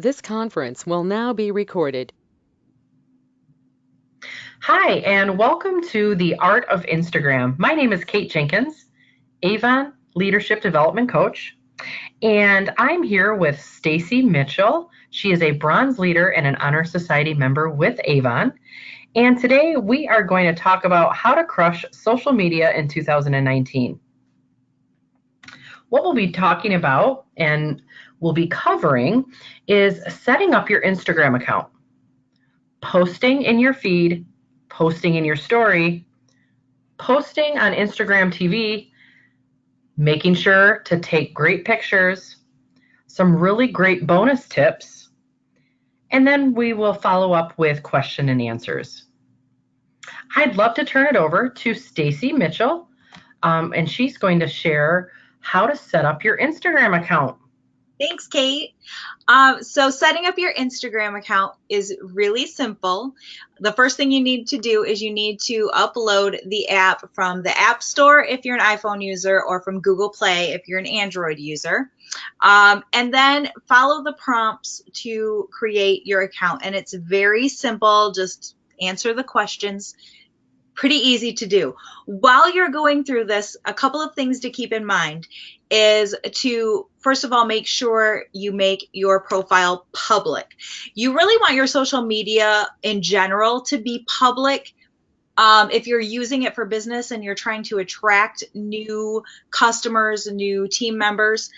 This conference will now be recorded. Hi, and welcome to the Art of Instagram. My name is Kate Jenkins, Avon Leadership Development Coach, and I'm here with Stacy Mitchell. She is a Bronze Leader and an Honor Society member with Avon. And today we are going to talk about how to crush social media in 2019. What we'll be talking about and we'll be covering is setting up your Instagram account, posting in your feed, posting in your story, posting on Instagram TV, making sure to take great pictures, some really great bonus tips, and then we will follow up with question and answers. I'd love to turn it over to Stacy Mitchell, and she's going to share how to set up your Instagram account. Thanks, Kate. So setting up your Instagram account is really simple. The first thing you need to do is you need to upload the app from the App Store if you're an iPhone user, or from Google Play if you're an Android user. And then follow the prompts to create your account. And it's very simple. Just answer the questions. Pretty easy to do. While you're going through this, a couple of things to keep in mind is to, first of all, make sure you make your profile public. You really want your social media in general to be public. If you're using it for business and you're trying to attract new customers, new team members,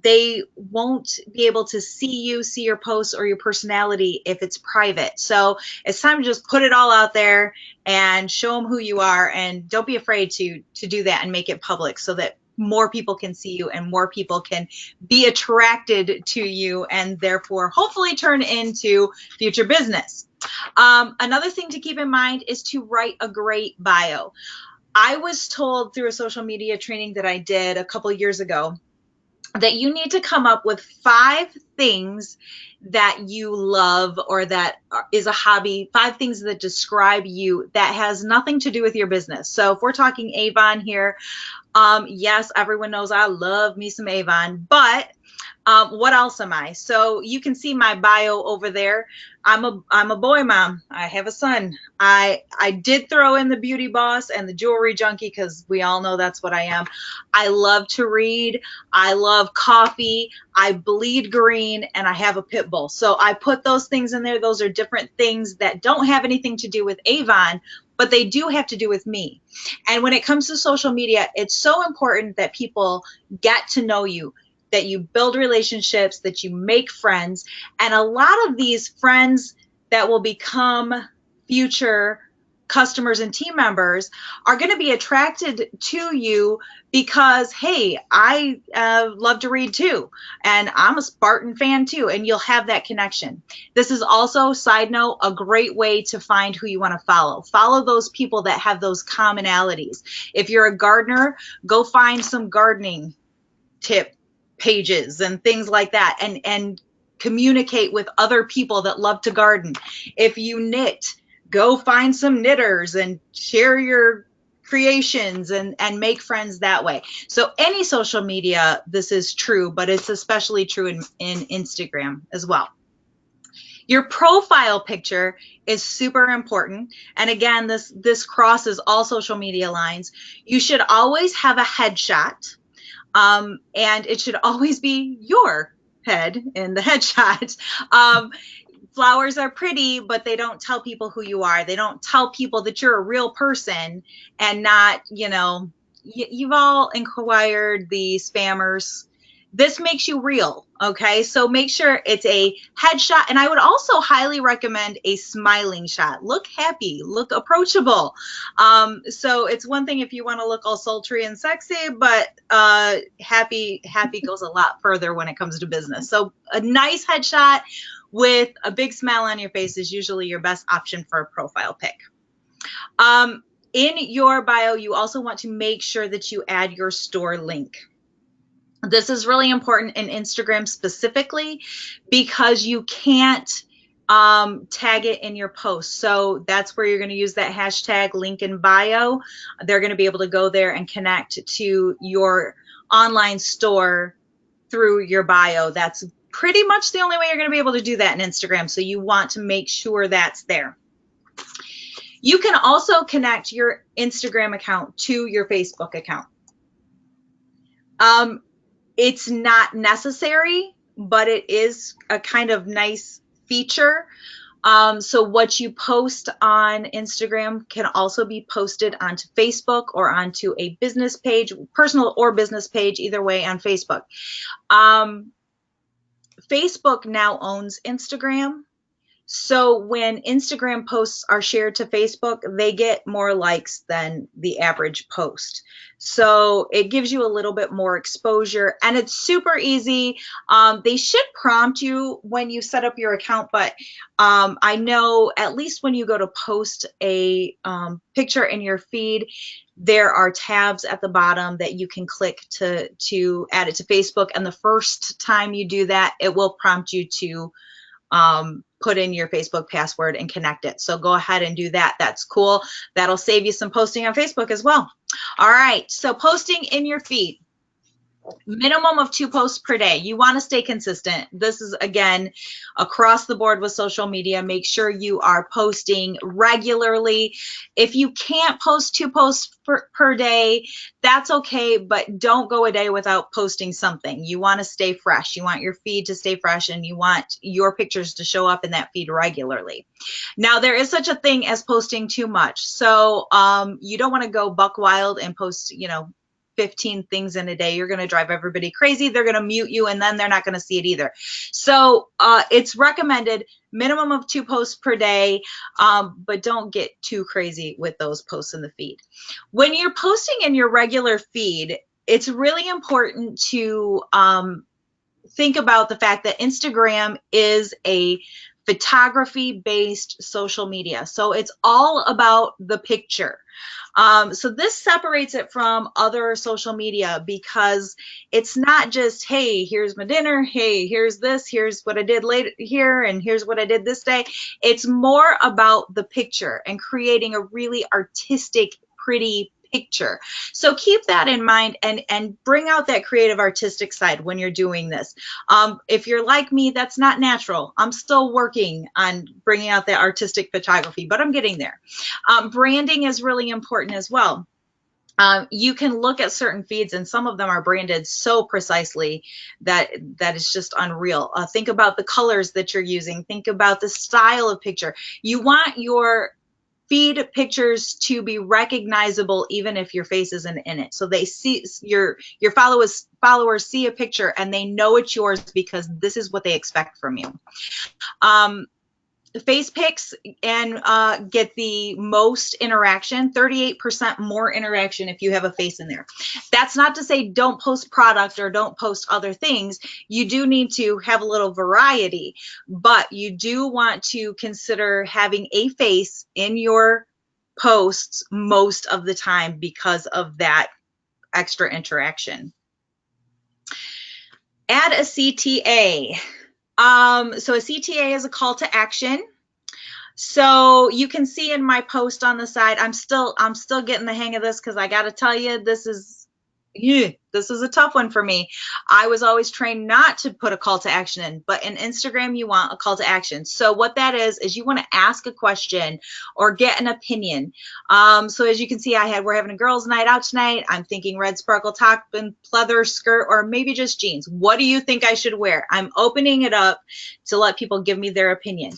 they won't be able to see you, see your posts or your personality if it's private. So it's time to just put it all out there and show them who you are, and don't be afraid to do that and make it public so that more people can see you and more people can be attracted to you and therefore hopefully turn into future business. Another thing to keep in mind is to write a great bio. I was told through a social media training that I did a couple years ago that you need to come up with 5 things that you love or that is a hobby, 5 things that describe you that has nothing to do with your business. So if we're talking Avon here, yes, everyone knows I love me some Avon, but what else am I? So you can see my bio over there. I'm a boy mom. I have a son. I did throw in the beauty boss and the jewelry junkie because we all know that's what I am. I love to read. I love coffee. I bleed green, and I have a pit bull. So I put those things in there. Those are different things that don't have anything to do with Avon, but they do have to do with me. And when it comes to social media, it's so important that people get to know you, that you build relationships, that you make friends. And a lot of these friends that will become future customers and team members are going to be attracted to you because, hey, I love to read too, and I'm a Spartan fan too, and you'll have that connection. This is also, side note, a great way to find who you want to follow. Follow those people that have those commonalities. If you're a gardener, go find some gardening tip pages and things like that, and communicate with other people that love to garden. If you knit, go find some knitters and share your creations and make friends that way. So any social media, this is true, but it's especially true in Instagram as well. Your profile picture is super important. And again, this crosses all social media lines. You should always have a headshot. And it should always be your head in the headshot. Flowers are pretty, but they don't tell people who you are. They don't tell people that you're a real person and not, you've all inquired the spammers. This makes you real, okay? So make sure it's a headshot. And I would also highly recommend a smiling shot. Look happy, look approachable. So it's one thing if you want to look all sultry and sexy, but happy goes a lot further when it comes to business. So a nice headshot with a big smile on your face is usually your best option for a profile pic. In your bio, you also want to make sure that you add your store link. This is really important in Instagram specifically because you can't tag it in your post. So that's where you're going to use that hashtag link in bio. They're going to be able to go there and connect to your online store through your bio. That's pretty much the only way you're going to be able to do that in Instagram. So you want to make sure that's there. You can also connect your Instagram account to your Facebook account. It's not necessary, but it is a kind of nice feature. So what you post on Instagram can also be posted onto Facebook or onto a business page, personal or business page, either way on Facebook. Facebook now owns Instagram. So when Instagram posts are shared to Facebook, they get more likes than the average post. So it gives you a little bit more exposure, and it's super easy. They should prompt you when you set up your account, but I know at least when you go to post a picture in your feed, there are tabs at the bottom that you can click to add it to Facebook. And the first time you do that, it will prompt you to put in your Facebook password and connect it. So go ahead and do that. That's cool. That'll save you some posting on Facebook as well. All right. So posting in your feed. Minimum of 2 posts per day. You want to stay consistent. This is, again, across the board with social media. Make sure you are posting regularly. If you can't post 2 posts per day, that's okay, but don't go a day without posting something. You want to stay fresh. You want your feed to stay fresh, and you want your pictures to show up in that feed regularly. Now, there is such a thing as posting too much. So you don't want to go buck wild and post, 15 things in a day. You're going to drive everybody crazy. They're going to mute you, and then they're not going to see it either. So it's recommended minimum of 2 posts per day, but don't get too crazy with those posts in the feed. When you're posting in your regular feed, it's really important to think about the fact that Instagram is a photography-based social media. So it's all about the picture. So this separates it from other social media because it's not just, hey, here's my dinner, hey, here's this, here's what I did later here, and here's what I did this day. It's more about the picture and creating a really artistic, pretty picture. So keep that in mind and bring out that creative artistic side when you're doing this. If you're like me, that's not natural. I'm still working on bringing out that artistic photography, but I'm getting there. Branding is really important as well. You can look at certain feeds, and some of them are branded so precisely that is just unreal. Think about the colors that you're using. Think about the style of picture. You want your feed pictures to be recognizable even if your face isn't in it. So they see your followers see a picture and they know it's yours because this is what they expect from you. Face pics and get the most interaction, 38% more interaction if you have a face in there. That's not to say don't post product or don't post other things. You do need to have a little variety, but you do want to consider having a face in your posts most of the time because of that extra interaction. Add a CTA. So a CTA is a call to action. So you can see in my post on the side, I'm still getting the hang of this because I got to tell you, this is a tough one for me. I was always trained not to put a call to action in, but in Instagram, you want a call to action. So what that is you want to ask a question or get an opinion. So as you can see, we're having a girls' night out tonight. I'm thinking red sparkle top and pleather skirt, or maybe just jeans. What do you think I should wear? I'm opening it up to let people give me their opinion.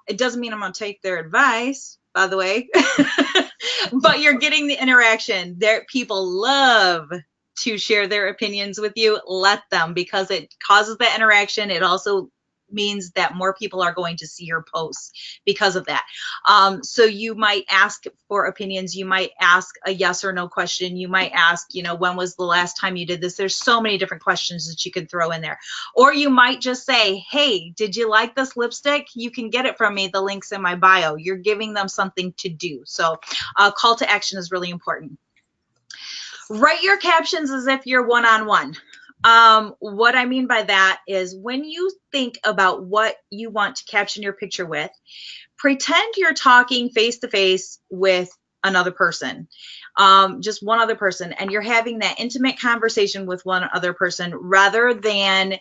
It doesn't mean I'm going to take their advice, by the way, but you're getting the interaction. People love to share their opinions with you. Let them, because it causes the interaction. It also means that more people are going to see your posts because of that. So you might ask for opinions. You might ask a yes or no question. You might ask, when was the last time you did this? There's so many different questions that you can throw in there. Or you might just say, hey, did you like this lipstick? You can get it from me. The link's in my bio. You're giving them something to do. So call to action is really important. Write your captions as if you're one-on-one. What I mean by that is when you think about what you want to caption your picture with, pretend you're talking face to face with another person, just one other person, and you're having that intimate conversation with one other person rather than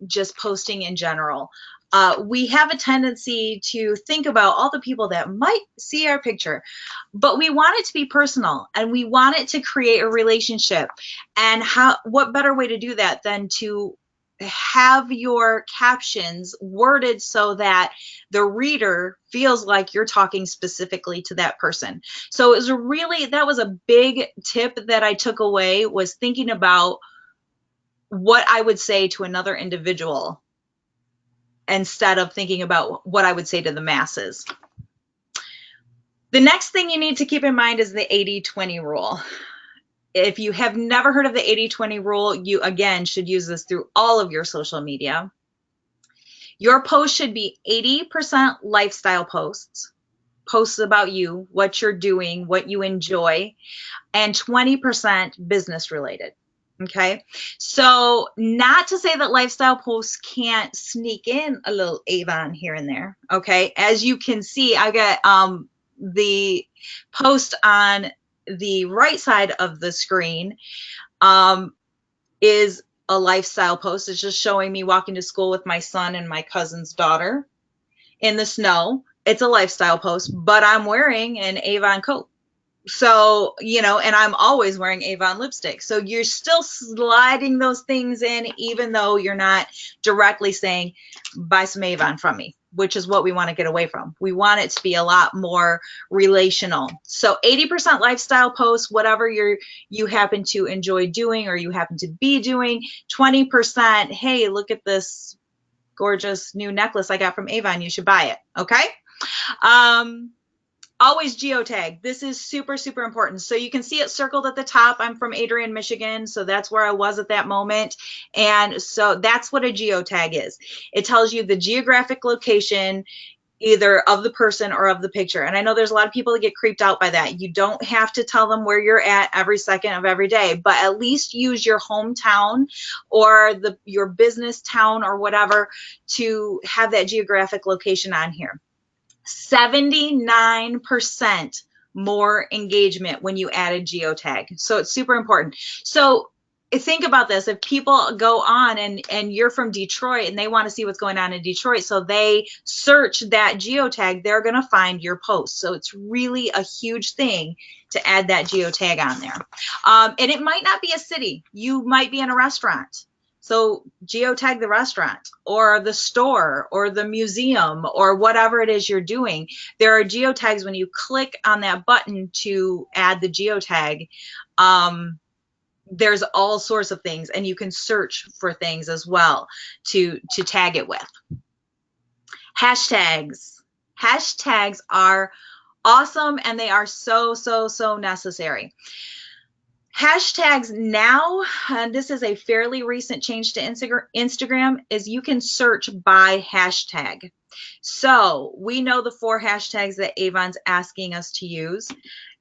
just posting in general. We have a tendency to think about all the people that might see our picture, but we want it to be personal and we want it to create a relationship. And what better way to do that than to have your captions worded so that the reader feels like you're talking specifically to that person. So that was a big tip that I took away, was thinking about what I would say to another individual instead of thinking about what I would say to the masses. The next thing you need to keep in mind is the 80-20 rule. If you have never heard of the 80-20 rule, you again should use this through all of your social media. Your post should be 80% lifestyle posts about you, what you're doing, what you enjoy, and 20% business related. Okay, so not to say that lifestyle posts can't sneak in a little Avon here and there. Okay, as you can see, I got the post on the right side of the screen is a lifestyle post. It's just showing me walking to school with my son and my cousin's daughter in the snow. It's a lifestyle post, but I'm wearing an Avon coat. So, and I'm always wearing Avon lipstick. So you're still sliding those things in, even though you're not directly saying, buy some Avon from me, which is what we want to get away from. We want it to be a lot more relational. So 80% lifestyle posts, whatever you happen to enjoy doing or you happen to be doing. 20%, hey, look at this gorgeous new necklace I got from Avon. You should buy it. Okay. Always geotag. This is super, super important. So you can see it circled at the top. I'm from Adrian, Michigan. So that's where I was at that moment. And so that's what a geotag is. It tells you the geographic location either of the person or of the picture. And I know there's a lot of people that get creeped out by that. You don't have to tell them where you're at every second of every day, but at least use your hometown or your business town or whatever to have that geographic location on here. 79% more engagement when you add a geotag. So it's super important. So think about this. If people go on and you're from Detroit and they want to see what's going on in Detroit, so they search that geotag, they're going to find your post. So it's really a huge thing to add that geotag on there. And it might not be a city. You might be in a restaurant. So geotag the restaurant or the store or the museum or whatever it is you're doing. There are geotags when you click on that button to add the geotag. There's all sorts of things, and you can search for things as well to tag it with. Hashtags. Hashtags are awesome, and they are so, so, so necessary. Hashtags now, and this is a fairly recent change to Instagram, is you can search by hashtag. So we know the 4 hashtags that Avon's asking us to use.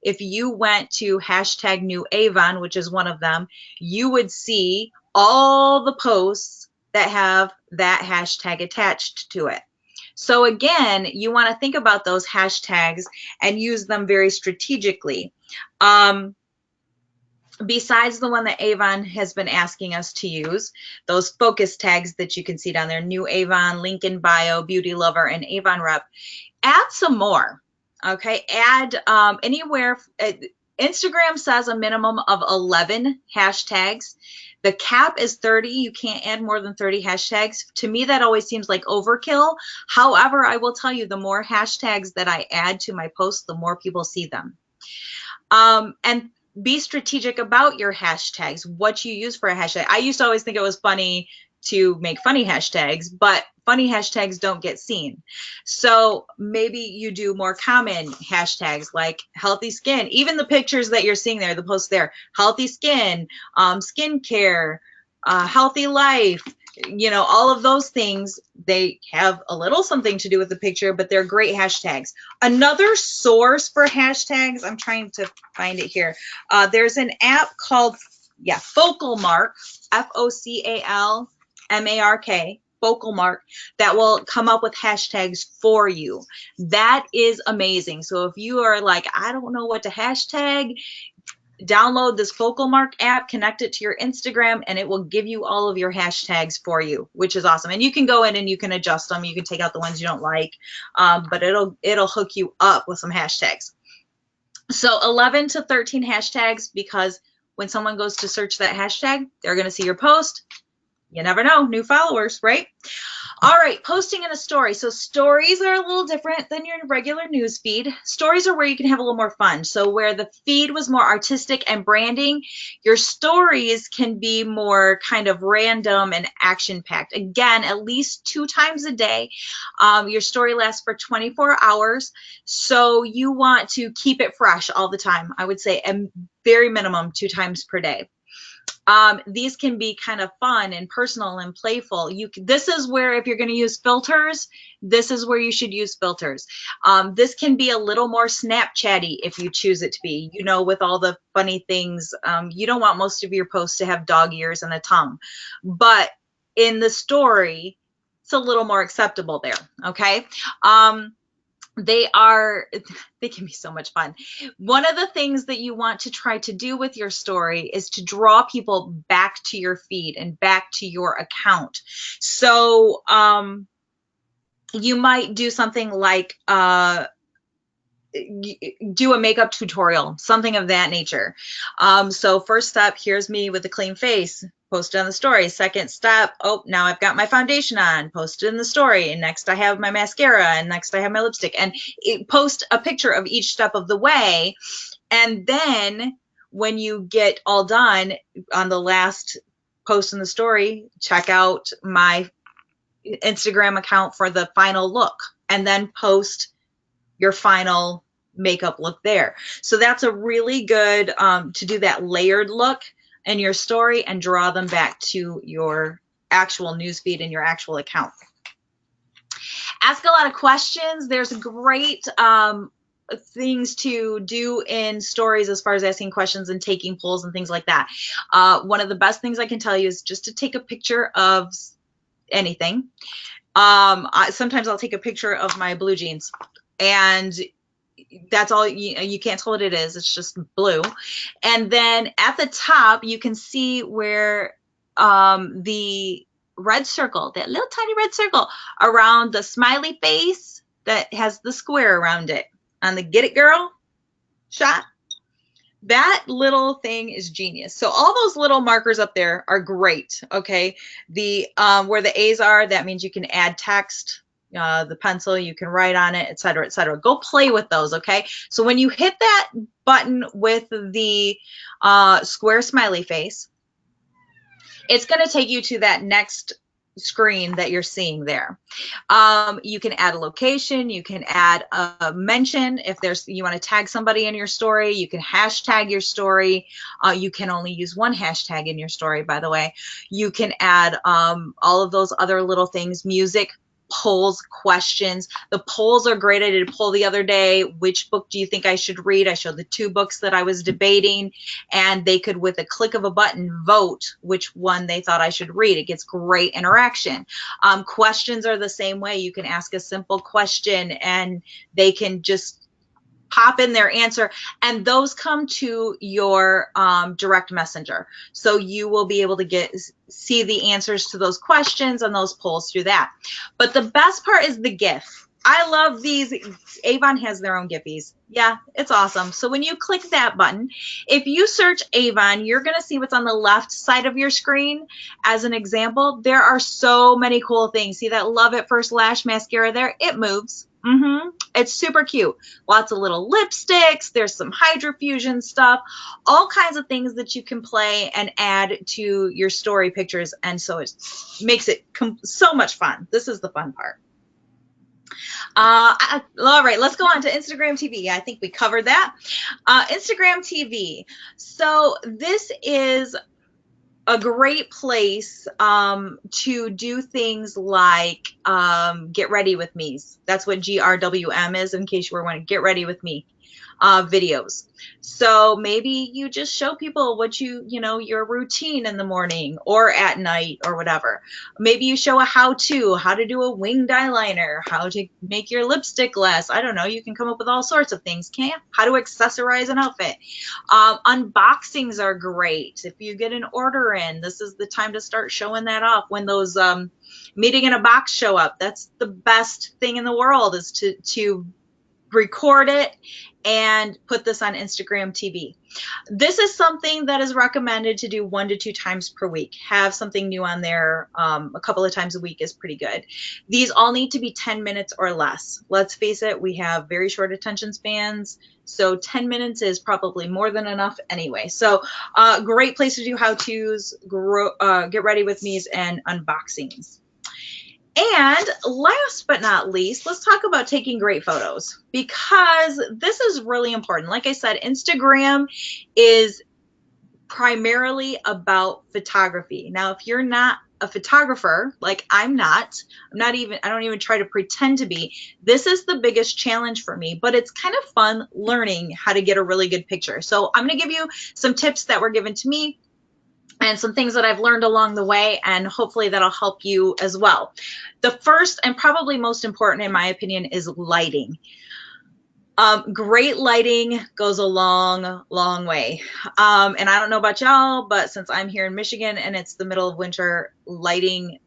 If you went to hashtag new Avon, which is one of them, you would see all the posts that have that hashtag attached to it. So again, you want to think about those hashtags and use them very strategically. Besides the one that Avon has been asking us to use, those focus tags that you can see down there, new Avon, link in bio, beauty lover, and Avon rep, add some more. Okay, add anywhere. Instagram says a minimum of 11 hashtags. The cap is 30. You can't add more than 30 hashtags. To me, that always seems like overkill. However, I will tell you, the more hashtags that I add to my posts, the more people see them. And be strategic about your hashtags, what you use for a hashtag. I used to always think it was funny to make funny hashtags, but funny hashtags don't get seen. So maybe you do more common hashtags like healthy skin. Even the pictures that you're seeing there, the posts there, healthy skin, skincare, healthy life, all of those things, they have a little something to do with the picture, but they're great hashtags. Another source for hashtags, I'm trying to find it here. There's an app called, FocalMark, FocalMark, FocalMark, that will come up with hashtags for you. That is amazing. So if you are like, I don't know what to hashtag, download this Focal Mark app, connect it to your Instagram, and it will give you all of your hashtags for you, which is awesome. And you can go in and you can adjust them. You can take out the ones you don't like, but it'll hook you up with some hashtags. So 11 to 13 hashtags, because when someone goes to search that hashtag, they're going to see your post. You never know, new followers, right? All right, posting in a story. So stories are a little different than your regular news feed. Stories are where you can have a little more fun. So where the feed was more artistic and branding, your stories can be more kind of random and action-packed. Again, at least 2 times a day. Your story lasts for 24 hours. So you want to keep it fresh all the time. I would say a very minimum 2 times per day. These can be kind of fun and personal and playful. This is where, if you're going to use filters, this is where you should use filters. This can be a little more Snapchatty if you choose it to be, you know, with all the funny things. You don't want most of your posts to have dog ears and a tongue, but in the story, it's a little more acceptable there. Okay. They can be so much fun. One of the things that you want to try to do with your story is to draw people back to your feed and back to your account. So you might do something like do a makeup tutorial, something of that nature. So first step, here's me with a clean face, posted on the story. Second step, oh, now I've got my foundation on, posted in the story. And next I have my mascara, and next I have my lipstick, and post a picture of each step of the way. And then when you get all done on the last post in the story, check out my Instagram account for the final look, and then post your final makeup look there. So that's a really good to do that layered look in your story and draw them back to your actual newsfeed and your actual account. Ask a lot of questions. There's great things to do in stories as far as asking questions and taking polls and things like that. One of the best things I can tell you is just to take a picture of anything. Sometimes I'll take a picture of my blue jeans, and that's all. You can't tell what it is. It's just blue. And then at the top, you can see where the red circle, that little tiny red circle around the smiley face that has the square around it on the Get It Girl shot. That little thing is genius. So all those little markers up there are great. Okay. The where the A's are, that means you can add text. The pencil, you can write on it, etc., etc. Go play with those, okay? So when you hit that button with the square smiley face, it's going to take you to that next screen that you're seeing there. You can add a location, you can add a mention if you want to tag somebody in your story, you can hashtag your story. You can only use one hashtag in your story, by the way. You can add all of those other little things, music, polls, questions. The polls are great. I did a poll the other day. Which book do you think I should read? I showed the 2 books that I was debating, and they could, with a click of a button, vote which one they thought I should read. It gets great interaction. Questions are the same way. You can ask a simple question and they can just pop in their answer, and those come to your direct messenger. So you will be able to see the answers to those questions and those polls through that. But the best part is the GIF. I love these. Avon has their own Giphies. Yeah, it's awesome. So when you click that button, if you search Avon, you're going to see what's on the left side of your screen. As an example, there are so many cool things. See that Love at First Lash mascara there? It moves. It's super cute. Lots of little lipsticks. There's some hydrofusion stuff, all kinds of things that you can play and add to your story pictures. And so it makes it so much fun. This is the fun part. All right, let's go on to Instagram TV. I think we covered that. Instagram TV. So this is a great place to do things like get ready with me's. That's what GRWM is, in case you were wondering. Get ready with me. videos. So maybe you just show people what your routine in the morning or at night or whatever. Maybe you show how to do a winged eyeliner, how to make your lipstick less. I don't know. You can come up with all sorts of things, can't you? How to accessorize an outfit. Unboxings are great. If you get an order in, this is the time to start showing that off. When those meeting in a box show up, that's the best thing in the world, is to record it and put this on Instagram TV. This is something that is recommended to do 1 to 2 times per week. Have something new on there a couple of times a week is pretty good. These all need to be 10 minutes or less. Let's face it, we have very short attention spans, so 10 minutes is probably more than enough anyway. So great place to do how-tos, get ready with me's, and unboxings. And last but not least, let's talk about taking great photos, because this is really important. Like I said, Instagram is primarily about photography. Now, if you're not a photographer, like I don't even try to pretend to be, this is the biggest challenge for me, but it's kind of fun learning how to get a really good picture. So I'm going to give you some tips that were given to me and some things that I've learned along the way, and hopefully that'll help you as well. The first and probably most important, in my opinion, is lighting. Great lighting goes a long, long way. And I don't know about y'all, but since I'm here in Michigan and it's the middle of winter, lighting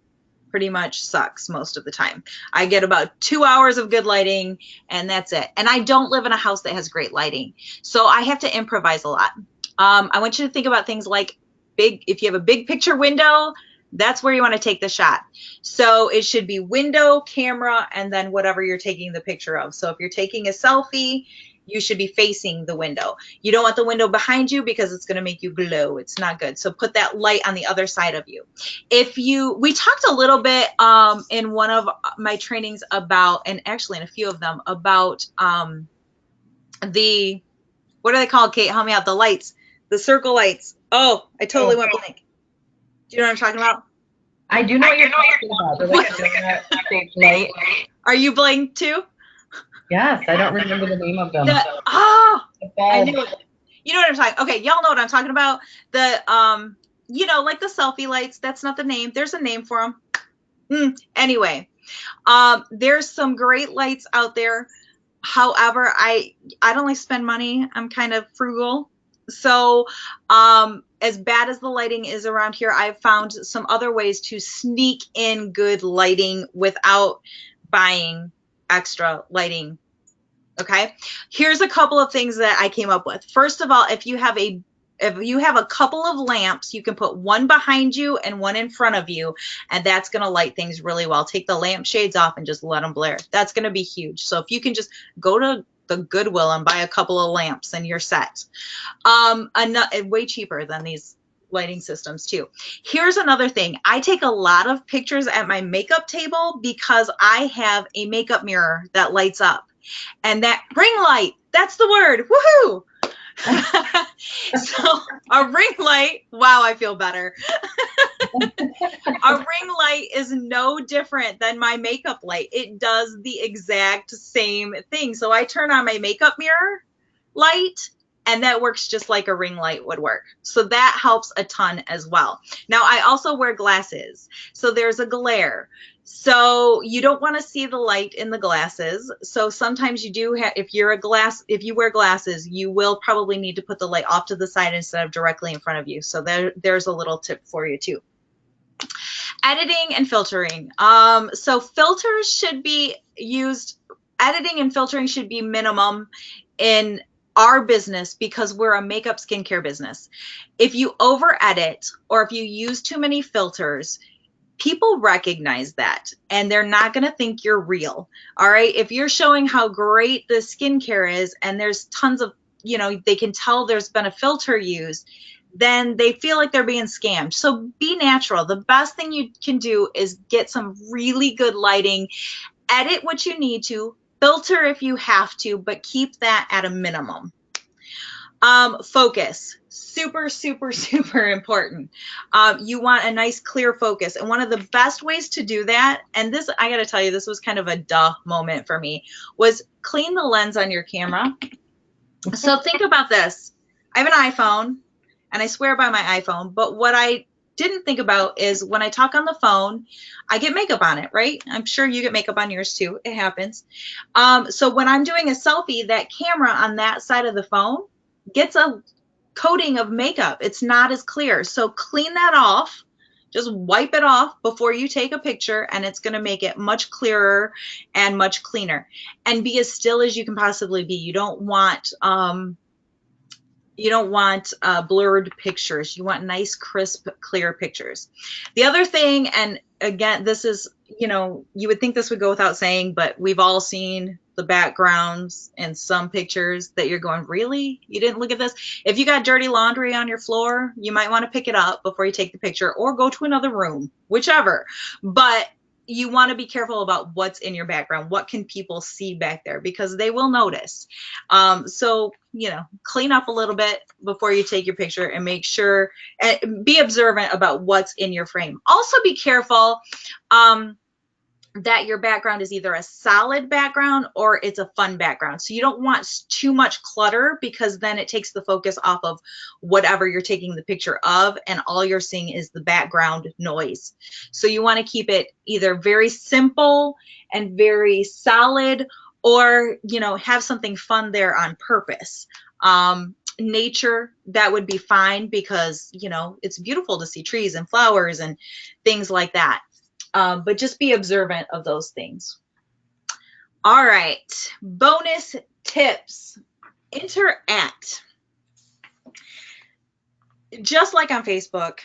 pretty much sucks most of the time. I get about 2 hours of good lighting, and that's it. And I don't live in a house that has great lighting, so I have to improvise a lot. I want you to think about things like if you have a big picture window, that's where you want to take the shot. So it should be window, camera, and then whatever you're taking the picture of. So if you're taking a selfie, you should be facing the window. You don't want the window behind you because it's going to make you glow. It's not good. So put that light on the other side of you. We talked a little bit in one of my trainings about, and actually in a few of them, about what are they called, Kate? Help me out. The lights, the circle lights. Oh, I totally went blank. Do you know what I'm talking about? I do know what you're talking about. They're like a donut-shaped light. Are you blank too? Yes, I don't remember the name of them. I knew it. You know what I'm talking. Okay, y'all know what I'm talking about. The like the selfie lights. That's not the name. There's a name for them. Anyway, there's some great lights out there. However, I don't like spend money. I'm kind of frugal. So as bad as the lighting is around here, I've found some other ways to sneak in good lighting without buying extra lighting. Okay, here's a couple of things that I came up with. First of all, if you have a couple of lamps, you can put one behind you and one in front of you, and that's going to light things really well. Take the lamp shades off and just let them blare. That's going to be huge. So if you can just go to the Goodwill and buy a couple of lamps and you're set. Way cheaper than these lighting systems too. Here's another thing. I take a lot of pictures at my makeup table because I have a makeup mirror that lights up, and that ring light, that's the word. Woohoo! So a ring light, wow, I feel better. A ring light is no different than my makeup light. It does the exact same thing. So I turn on my makeup mirror light, and that works just like a ring light would work. So that helps a ton as well. Now, I also wear glasses, so there's a glare. So you don't want to see the light in the glasses. So sometimes you do have, if you wear glasses, you will probably need to put the light off to the side instead of directly in front of you. So there's a little tip for you too. Editing and filtering. So filters should be used, editing and filtering should be minimum in our business because we're a makeup skincare business. If you over edit or if you use too many filters, people recognize that and they're not going to think you're real. All right. If you're showing how great the skincare is and there's tons of, they can tell there's been a filter used, then they feel like they're being scammed. So be natural. The best thing you can do is get some really good lighting, edit what you need to, filter if you have to, but keep that at a minimum. Focus, super, super, super important. You want a nice clear focus. And one of the best ways to do that, and this, I got to tell you, this was kind of a duh moment for me, was clean the lens on your camera So think about this. I have an iPhone, and I swear by my iPhone, but what I didn't think about is when I talk on the phone, I get makeup on it, right? I'm sure you get makeup on yours too. It happens. So when I'm doing a selfie, that camera on that side of the phone gets a coating of makeup. It's not as clear. So clean that off. Just wipe it off before you take a picture, and it's going to make it much clearer and much cleaner. And be as still as you can possibly be. You don't want blurred pictures. You want nice, crisp, clear pictures. The other thing, and again, this is, you would think this would go without saying, but we've all seen the backgrounds in some pictures that you're going, really? You didn't look at this? If you got dirty laundry on your floor, you might want to pick it up before you take the picture, or go to another room, whichever. But you want to be careful about what's in your background. What can people see back there? Because they will notice. So, clean up a little bit before you take your picture, and make sure, be observant about what's in your frame. Also be careful that your background is either a solid background or it's a fun background. So you don't want too much clutter, because then it takes the focus off of whatever you're taking the picture of, and all you're seeing is the background noise. So you want to keep it either very simple and very solid, or, have something fun there on purpose. Nature, that would be fine, because, it's beautiful to see trees and flowers and things like that. But just be observant of those things. All right, bonus tips. Interact. Just like on Facebook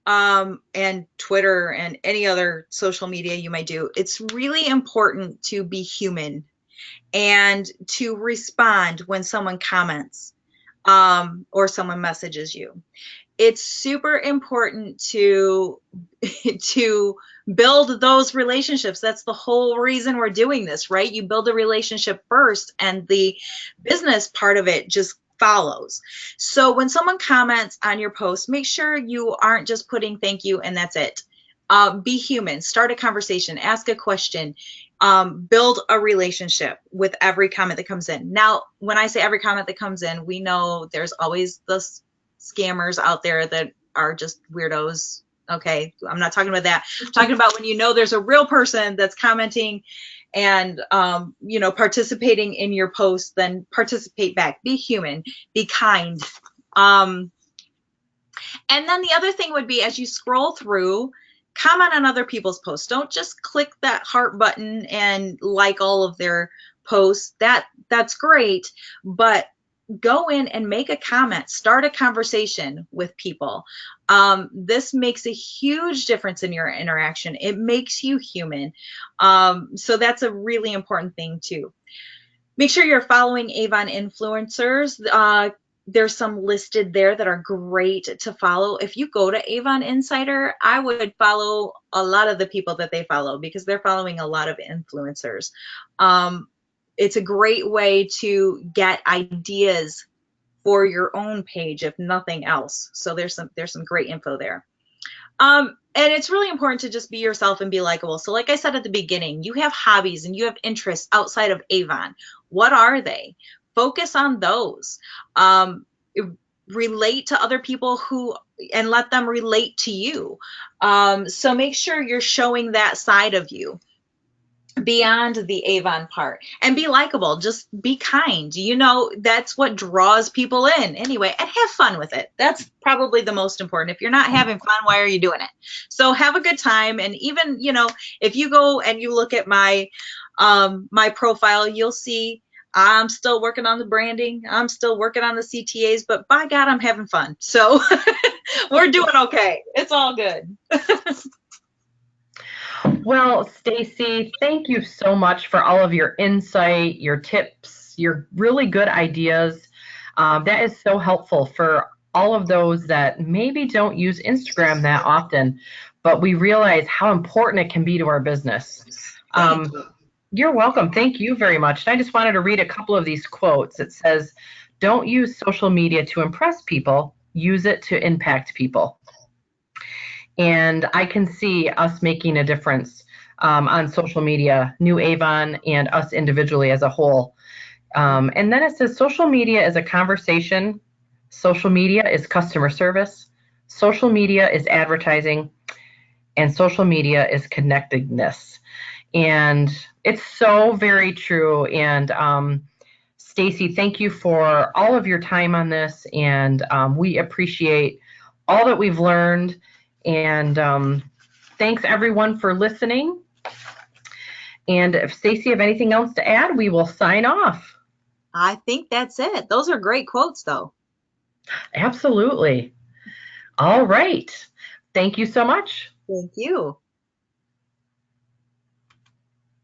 and Twitter and any other social media you might do, it's really important to be human and to respond when someone comments or someone messages you. It's super important to build those relationships. That's the whole reason we're doing this, right? You build a relationship first, and the business part of it just follows. So when someone comments on your post, make sure you aren't just putting thank you and that's it. Be human. Start a conversation. Ask a question. Build a relationship with every comment that comes in. Now, when I say every comment that comes in, we know there's always the scammers out there that are just weirdos. Okay, I'm not talking about that. I'm talking about when there's a real person that's commenting and participating in your post, then participate back. Be human, be kind. And then the other thing would be, as you scroll through, comment on other people's posts. Don't just click that heart button and like all of their posts. That's great, but go in and make a comment. Start a conversation with people. This makes a huge difference in your interaction. It makes you human. So that's a really important thing too. Make sure you're following Avon influencers. There's some listed there that are great to follow. If you go to Avon Insider, I would follow a lot of the people that they follow, because they're following a lot of influencers. It's a great way to get ideas for your own page, if nothing else. So there's some great info there. And it's really important to just be yourself and be likable. So like I said at the beginning, you have hobbies and you have interests outside of Avon. What are they? Focus on those. Relate to other people and let them relate to you. So make sure you're showing that side of you beyond the Avon part, and be likable. Just be kind. That's what draws people in anyway, and have fun with it. That's probably the most important. If you're not having fun, why are you doing it? So have a good time. And even, if you go and you look at my profile, you'll see I'm still working on the branding. I'm still working on the CTAs, but by God, I'm having fun. So we're doing okay. It's all good. Well, Stacy, thank you so much for all of your insight, your tips, your really good ideas. That is so helpful for all of those that maybe don't use Instagram that often, but we realize how important it can be to our business. You're welcome. Thank you very much. And I just wanted to read a couple of these quotes. It says, "Don't use social media to impress people, use it to impact people." And I can see us making a difference on social media, New Avon and us individually as a whole. And then it says social media is a conversation. Social media is customer service. Social media is advertising. And social media is connectedness. And it's so very true. And Stacy, thank you for all of your time on this. And we appreciate all that we've learned. And thanks everyone for listening. And if Stacy have anything else to add, we will sign off. I think that's it. Those are great quotes, though. Absolutely. All right. Thank you so much. Thank you.